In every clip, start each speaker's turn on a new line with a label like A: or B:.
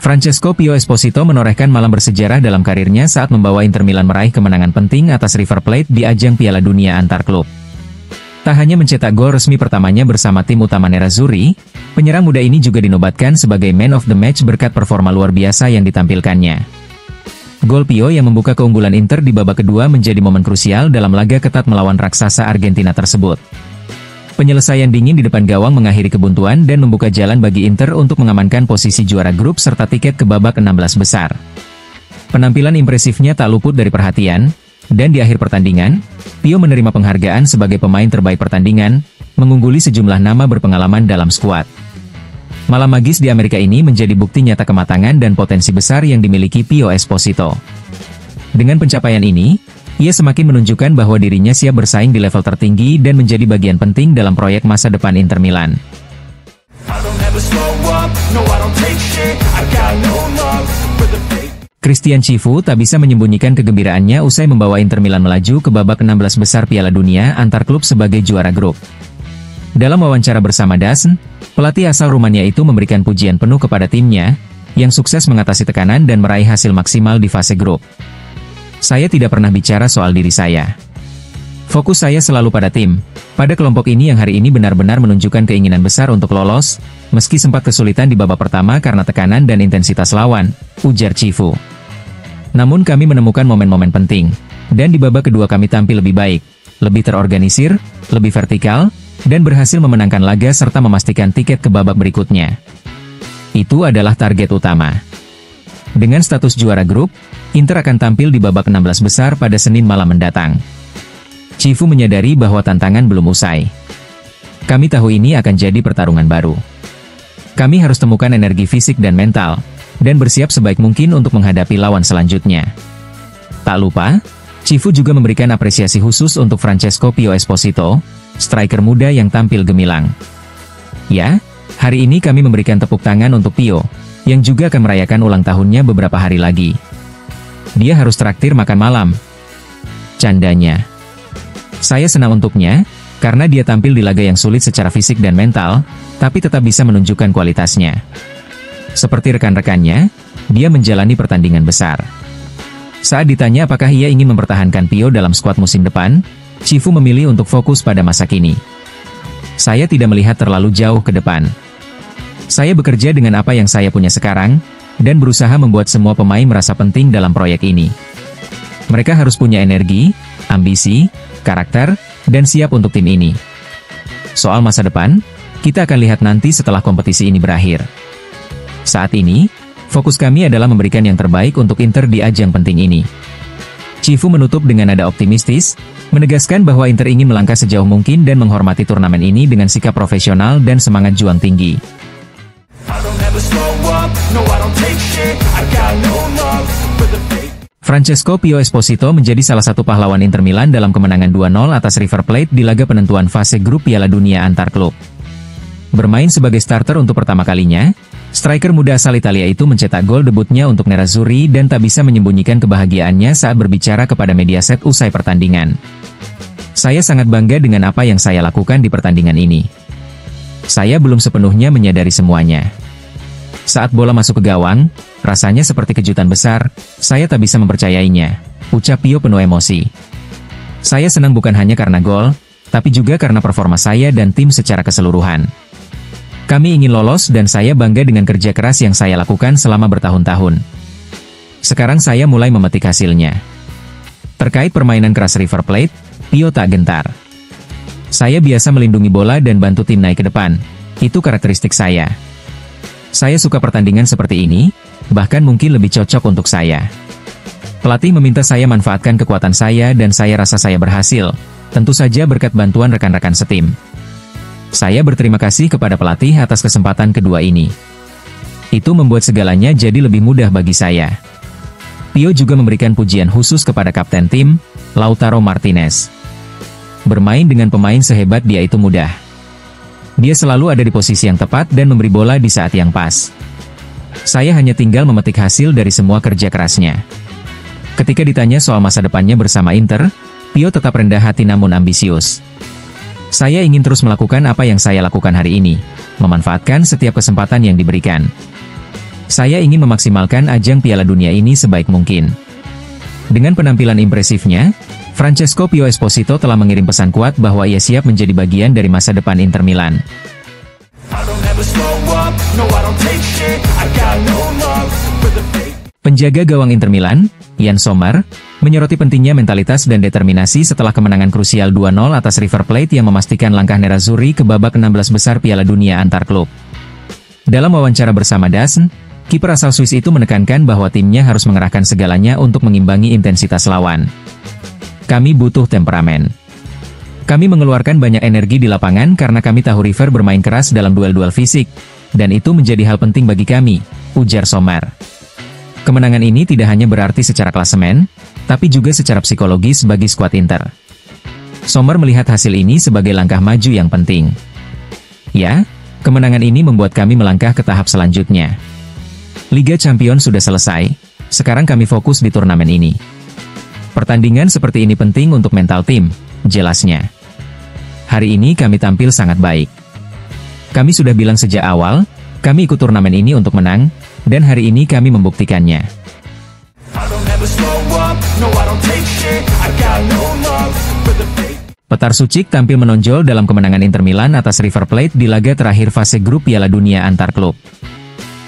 A: Francesco Pio Esposito menorehkan malam bersejarah dalam karirnya saat membawa Inter Milan meraih kemenangan penting atas River Plate di ajang Piala Dunia antar klub. Tak hanya mencetak gol resmi pertamanya bersama tim utama Nerazzurri, penyerang muda ini juga dinobatkan sebagai Man of the Match berkat performa luar biasa yang ditampilkannya. Gol Pio yang membuka keunggulan Inter di babak kedua menjadi momen krusial dalam laga ketat melawan raksasa Argentina tersebut. Penyelesaian dingin di depan gawang mengakhiri kebuntuan dan membuka jalan bagi Inter untuk mengamankan posisi juara grup serta tiket ke babak 16 besar. Penampilan impresifnya tak luput dari perhatian, dan di akhir pertandingan, Pio menerima penghargaan sebagai pemain terbaik pertandingan, mengungguli sejumlah nama berpengalaman dalam skuad. Malam magis di Amerika ini menjadi bukti nyata kematangan dan potensi besar yang dimiliki Pio Esposito. Dengan pencapaian ini, ia semakin menunjukkan bahwa dirinya siap bersaing di level tertinggi dan menjadi bagian penting dalam proyek masa depan Inter Milan. Christian Chivu tak bisa menyembunyikan kegembiraannya usai membawa Inter Milan melaju ke babak 16 besar Piala Dunia antar klub sebagai juara grup. Dalam wawancara bersama DAZN, pelatih asal Rumania itu memberikan pujian penuh kepada timnya, yang sukses mengatasi tekanan dan meraih hasil maksimal di fase grup. Saya tidak pernah bicara soal diri saya. Fokus saya selalu pada tim, pada kelompok ini yang hari ini benar-benar menunjukkan keinginan besar untuk lolos, meski sempat kesulitan di babak pertama karena tekanan dan intensitas lawan, ujar Chivu. Namun kami menemukan momen-momen penting, dan di babak kedua kami tampil lebih baik, lebih terorganisir, lebih vertikal, dan berhasil memenangkan laga serta memastikan tiket ke babak berikutnya. Itu adalah target utama. Dengan status juara grup, Inter akan tampil di babak 16 besar pada Senin malam mendatang. Chivu menyadari bahwa tantangan belum usai. Kami tahu ini akan jadi pertarungan baru. Kami harus temukan energi fisik dan mental, dan bersiap sebaik mungkin untuk menghadapi lawan selanjutnya. Tak lupa, Chivu juga memberikan apresiasi khusus untuk Francesco Pio Esposito, striker muda yang tampil gemilang. Ya, hari ini kami memberikan tepuk tangan untuk Pio, yang juga akan merayakan ulang tahunnya beberapa hari lagi. Dia harus traktir makan malam. Candanya. Saya senang untuknya, karena dia tampil di laga yang sulit secara fisik dan mental, tapi tetap bisa menunjukkan kualitasnya. Seperti rekan-rekannya, dia menjalani pertandingan besar. Saat ditanya apakah ia ingin mempertahankan Pio dalam skuad musim depan, Chivu memilih untuk fokus pada masa kini. Saya tidak melihat terlalu jauh ke depan. Saya bekerja dengan apa yang saya punya sekarang, dan berusaha membuat semua pemain merasa penting dalam proyek ini. Mereka harus punya energi, ambisi, karakter, dan siap untuk tim ini. Soal masa depan, kita akan lihat nanti setelah kompetisi ini berakhir. Saat ini, fokus kami adalah memberikan yang terbaik untuk Inter di ajang penting ini. Chivu menutup dengan nada optimistis, menegaskan bahwa Inter ingin melangkah sejauh mungkin dan menghormati turnamen ini dengan sikap profesional dan semangat juang tinggi. Francesco Pio Esposito menjadi salah satu pahlawan Inter Milan dalam kemenangan 2-0 atas River Plate di laga penentuan fase grup Piala Dunia antar klub. Bermain sebagai starter untuk pertama kalinya, striker muda asal Italia itu mencetak gol debutnya untuk Nerazzurri dan tak bisa menyembunyikan kebahagiaannya saat berbicara kepada Mediaset usai pertandingan. Saya sangat bangga dengan apa yang saya lakukan di pertandingan ini. Saya belum sepenuhnya menyadari semuanya. Saat bola masuk ke gawang, rasanya seperti kejutan besar, saya tak bisa mempercayainya, ucap Pio penuh emosi. Saya senang bukan hanya karena gol, tapi juga karena performa saya dan tim secara keseluruhan. Kami ingin lolos dan saya bangga dengan kerja keras yang saya lakukan selama bertahun-tahun. Sekarang saya mulai memetik hasilnya. Terkait permainan keras River Plate, Pio tak gentar. Saya biasa melindungi bola dan bantu tim naik ke depan. Itu karakteristik saya. Saya suka pertandingan seperti ini, bahkan mungkin lebih cocok untuk saya. Pelatih meminta saya manfaatkan kekuatan saya dan saya rasa saya berhasil, tentu saja berkat bantuan rekan-rekan setim. Saya berterima kasih kepada pelatih atas kesempatan kedua ini. Itu membuat segalanya jadi lebih mudah bagi saya. Pio juga memberikan pujian khusus kepada kapten tim, Lautaro Martinez. Bermain dengan pemain sehebat dia itu mudah. Dia selalu ada di posisi yang tepat dan memberi bola di saat yang pas. Saya hanya tinggal memetik hasil dari semua kerja kerasnya. Ketika ditanya soal masa depannya bersama Inter, Pio tetap rendah hati namun ambisius. Saya ingin terus melakukan apa yang saya lakukan hari ini, memanfaatkan setiap kesempatan yang diberikan. Saya ingin memaksimalkan ajang Piala Dunia ini sebaik mungkin. Dengan penampilan impresifnya, Francesco Pio Esposito telah mengirim pesan kuat bahwa ia siap menjadi bagian dari masa depan Inter Milan. Penjaga gawang Inter Milan, Yann Sommer, menyoroti pentingnya mentalitas dan determinasi setelah kemenangan krusial 2-0 atas River Plate yang memastikan langkah Nerazzurri ke babak 16 besar Piala Dunia antar klub. Dalam wawancara bersama DAZN, kiper asal Swiss itu menekankan bahwa timnya harus mengerahkan segalanya untuk mengimbangi intensitas lawan. Kami butuh temperamen. Kami mengeluarkan banyak energi di lapangan karena kami tahu River bermain keras dalam duel-duel fisik, dan itu menjadi hal penting bagi kami, ujar Sommer. Kemenangan ini tidak hanya berarti secara klasemen, tapi juga secara psikologis bagi skuad Inter. Sommer melihat hasil ini sebagai langkah maju yang penting. Ya, kemenangan ini membuat kami melangkah ke tahap selanjutnya. Liga Champions sudah selesai, sekarang kami fokus di turnamen ini. Pertandingan seperti ini penting untuk mental tim, jelasnya. Hari ini kami tampil sangat baik. Kami sudah bilang sejak awal, kami ikut turnamen ini untuk menang, dan hari ini kami membuktikannya. Petar Sučik tampil menonjol dalam kemenangan Inter Milan atas River Plate di laga terakhir fase grup Piala Dunia antar klub.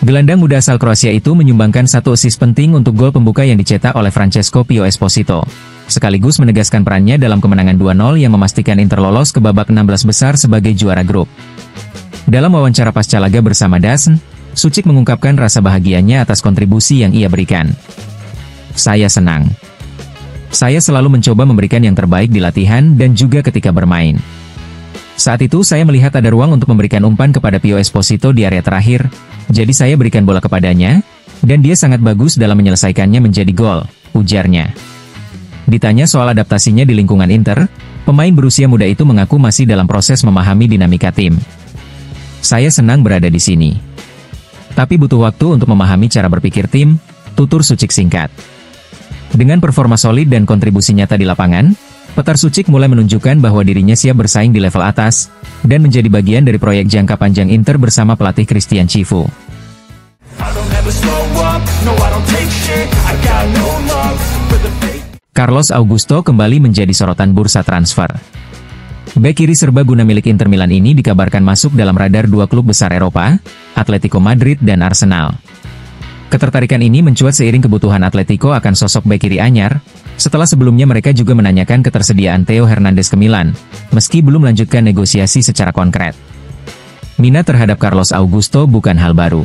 A: Gelandang muda asal Kroasia itu menyumbangkan satu assist penting untuk gol pembuka yang dicetak oleh Francesco Pio Esposito, sekaligus menegaskan perannya dalam kemenangan 2-0 yang memastikan Inter lolos ke babak 16 besar sebagai juara grup. Dalam wawancara pasca laga bersama DAZN, Sučik mengungkapkan rasa bahagianya atas kontribusi yang ia berikan. Saya senang. Saya selalu mencoba memberikan yang terbaik di latihan dan juga ketika bermain. Saat itu saya melihat ada ruang untuk memberikan umpan kepada Pio Esposito di area terakhir, jadi saya berikan bola kepadanya, dan dia sangat bagus dalam menyelesaikannya menjadi gol, ujarnya. Ditanya soal adaptasinya di lingkungan Inter, pemain berusia muda itu mengaku masih dalam proses memahami dinamika tim. Saya senang berada di sini. Tapi butuh waktu untuk memahami cara berpikir tim, tutur Sučik singkat. Dengan performa solid dan kontribusi nyata di lapangan, Petar Sučik mulai menunjukkan bahwa dirinya siap bersaing di level atas, dan menjadi bagian dari proyek jangka panjang Inter bersama pelatih Christian Chivu. Carlos Augusto kembali menjadi sorotan bursa transfer. Bek kiri serbaguna milik Inter Milan ini dikabarkan masuk dalam radar dua klub besar Eropa, Atletico Madrid dan Arsenal. Ketertarikan ini mencuat seiring kebutuhan Atletico akan sosok bek kiri anyar, setelah sebelumnya mereka juga menanyakan ketersediaan Theo Hernandez ke Milan, meski belum melanjutkan negosiasi secara konkret. Minat terhadap Carlos Augusto bukan hal baru.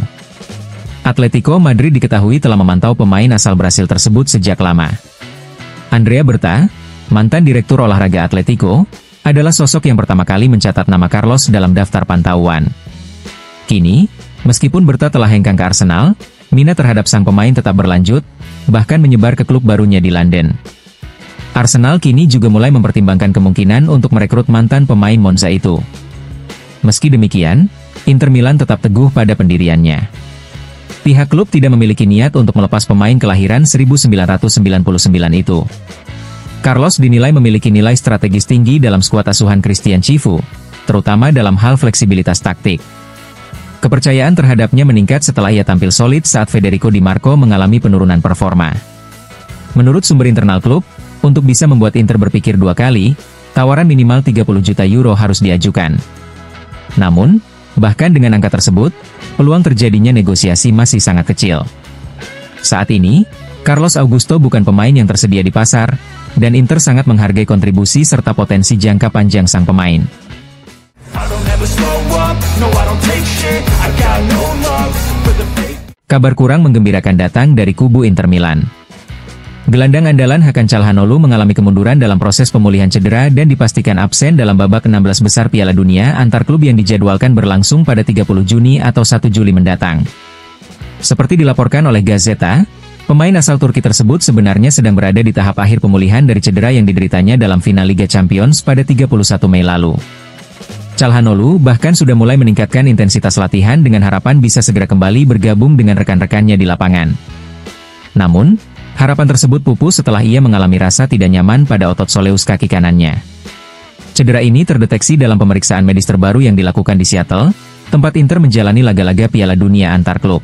A: Atletico Madrid diketahui telah memantau pemain asal Brasil tersebut sejak lama. Andrea Berta, mantan direktur olahraga Atletico, adalah sosok yang pertama kali mencatat nama Carlos dalam daftar pantauan. Kini, meskipun Berta telah hengkang ke Arsenal, minat terhadap sang pemain tetap berlanjut, bahkan menyebar ke klub barunya di London. Arsenal kini juga mulai mempertimbangkan kemungkinan untuk merekrut mantan pemain Monza itu. Meski demikian, Inter Milan tetap teguh pada pendiriannya. Pihak klub tidak memiliki niat untuk melepas pemain kelahiran 1999 itu. Carlos dinilai memiliki nilai strategis tinggi dalam skuad asuhan Christian Chivu, terutama dalam hal fleksibilitas taktik. Kepercayaan terhadapnya meningkat setelah ia tampil solid saat Federico Di Marco mengalami penurunan performa. Menurut sumber internal klub, untuk bisa membuat Inter berpikir dua kali, tawaran minimal 30 juta euro harus diajukan. Namun, bahkan dengan angka tersebut, peluang terjadinya negosiasi masih sangat kecil. Saat ini, Carlos Augusto bukan pemain yang tersedia di pasar, dan Inter sangat menghargai kontribusi serta potensi jangka panjang sang pemain. Kabar kurang menggembirakan datang dari kubu Inter Milan. Gelandang andalan Hakan Çalhanoğlu mengalami kemunduran dalam proses pemulihan cedera dan dipastikan absen dalam babak 16 besar Piala Dunia antar klub yang dijadwalkan berlangsung pada 30 Juni atau 1 Juli mendatang. Seperti dilaporkan oleh Gazeta, pemain asal Turki tersebut sebenarnya sedang berada di tahap akhir pemulihan dari cedera yang dideritanya dalam final Liga Champions pada 31 Mei lalu. Çalhanoğlu bahkan sudah mulai meningkatkan intensitas latihan dengan harapan bisa segera kembali bergabung dengan rekan-rekannya di lapangan. Namun, harapan tersebut pupus setelah ia mengalami rasa tidak nyaman pada otot soleus kaki kanannya. Cedera ini terdeteksi dalam pemeriksaan medis terbaru yang dilakukan di Seattle, tempat Inter menjalani laga-laga Piala Dunia antar klub.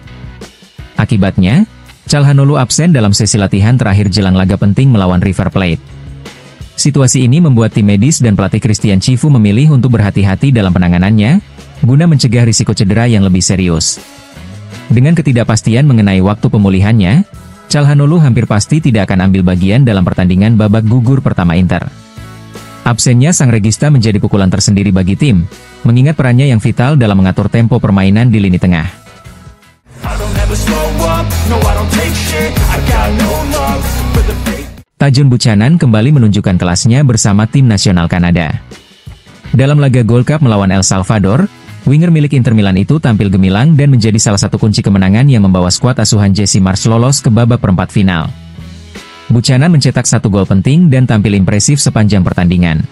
A: Akibatnya, Calhanoglu absen dalam sesi latihan terakhir jelang laga penting melawan River Plate. Situasi ini membuat tim medis dan pelatih Christian Chivu memilih untuk berhati-hati dalam penanganannya, guna mencegah risiko cedera yang lebih serius. Dengan ketidakpastian mengenai waktu pemulihannya, Calhanoglu hampir pasti tidak akan ambil bagian dalam pertandingan babak gugur pertama Inter. Absennya sang regista menjadi pukulan tersendiri bagi tim, mengingat perannya yang vital dalam mengatur tempo permainan di lini tengah. Tajun Buchanan kembali menunjukkan kelasnya bersama tim nasional Kanada. Dalam laga Gold Cup melawan El Salvador, winger milik Inter Milan itu tampil gemilang dan menjadi salah satu kunci kemenangan yang membawa skuad asuhan Jesse Marsch lolos ke babak perempat final. Buchanan mencetak 1 gol penting dan tampil impresif sepanjang pertandingan.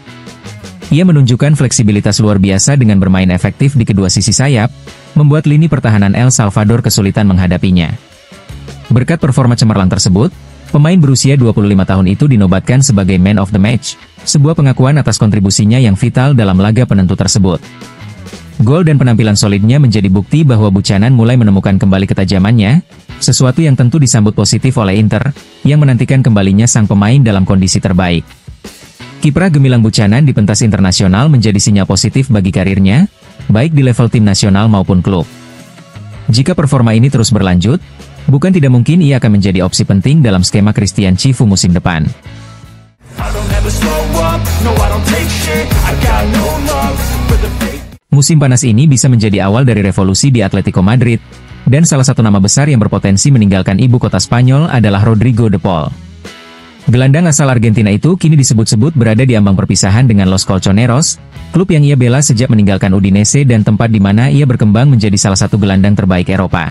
A: Ia menunjukkan fleksibilitas luar biasa dengan bermain efektif di kedua sisi sayap, membuat lini pertahanan El Salvador kesulitan menghadapinya. Berkat performa cemerlang tersebut, pemain berusia 25 tahun itu dinobatkan sebagai Man of the Match, sebuah pengakuan atas kontribusinya yang vital dalam laga penentu tersebut. Gol dan penampilan solidnya menjadi bukti bahwa Buchanan mulai menemukan kembali ketajamannya, sesuatu yang tentu disambut positif oleh Inter, yang menantikan kembalinya sang pemain dalam kondisi terbaik. Kiprah gemilang Buchanan di pentas internasional menjadi sinyal positif bagi karirnya, baik di level tim nasional maupun klub. Jika performa ini terus berlanjut, bukan tidak mungkin ia akan menjadi opsi penting dalam skema Christian Chivu musim depan. Musim panas ini bisa menjadi awal dari revolusi di Atletico Madrid, dan salah satu nama besar yang berpotensi meninggalkan ibu kota Spanyol adalah Rodrigo de Paul. Gelandang asal Argentina itu kini disebut-sebut berada di ambang perpisahan dengan Los Colchoneros, klub yang ia bela sejak meninggalkan Udinese dan tempat di mana ia berkembang menjadi salah satu gelandang terbaik Eropa.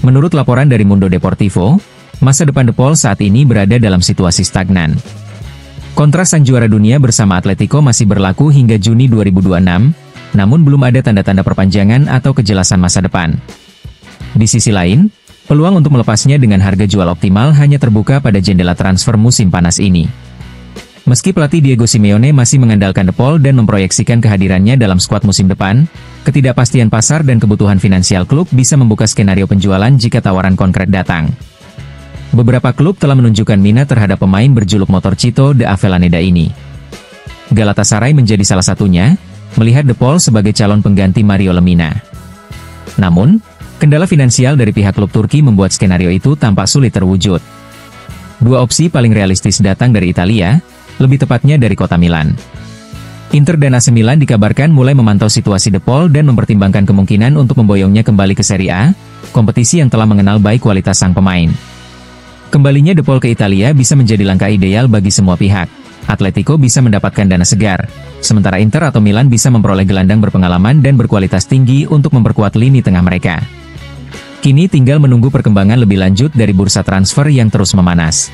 A: Menurut laporan dari Mundo Deportivo, masa depan de Paul saat ini berada dalam situasi stagnan. Kontrak sang juara dunia bersama Atletico masih berlaku hingga Juni 2026, namun belum ada tanda-tanda perpanjangan atau kejelasan masa depan. Di sisi lain, peluang untuk melepasnya dengan harga jual optimal hanya terbuka pada jendela transfer musim panas ini. Meski pelatih Diego Simeone masih mengandalkan de Paul dan memproyeksikan kehadirannya dalam skuad musim depan, ketidakpastian pasar dan kebutuhan finansial klub bisa membuka skenario penjualan jika tawaran konkret datang. Beberapa klub telah menunjukkan minat terhadap pemain berjuluk Motorcito de Avellaneda ini. Galatasaray menjadi salah satunya, melihat de Paul sebagai calon pengganti Mario Lemina. Namun, kendala finansial dari pihak klub Turki membuat skenario itu tampak sulit terwujud. Dua opsi paling realistis datang dari Italia, lebih tepatnya dari kota Milan. Inter dan AC Milan dikabarkan mulai memantau situasi de Paul dan mempertimbangkan kemungkinan untuk memboyongnya kembali ke Serie A, kompetisi yang telah mengenal baik kualitas sang pemain. Kembalinya de Paul ke Italia bisa menjadi langkah ideal bagi semua pihak. Atletico bisa mendapatkan dana segar, sementara Inter atau Milan bisa memperoleh gelandang berpengalaman dan berkualitas tinggi untuk memperkuat lini tengah mereka. Kini tinggal menunggu perkembangan lebih lanjut dari bursa transfer yang terus memanas.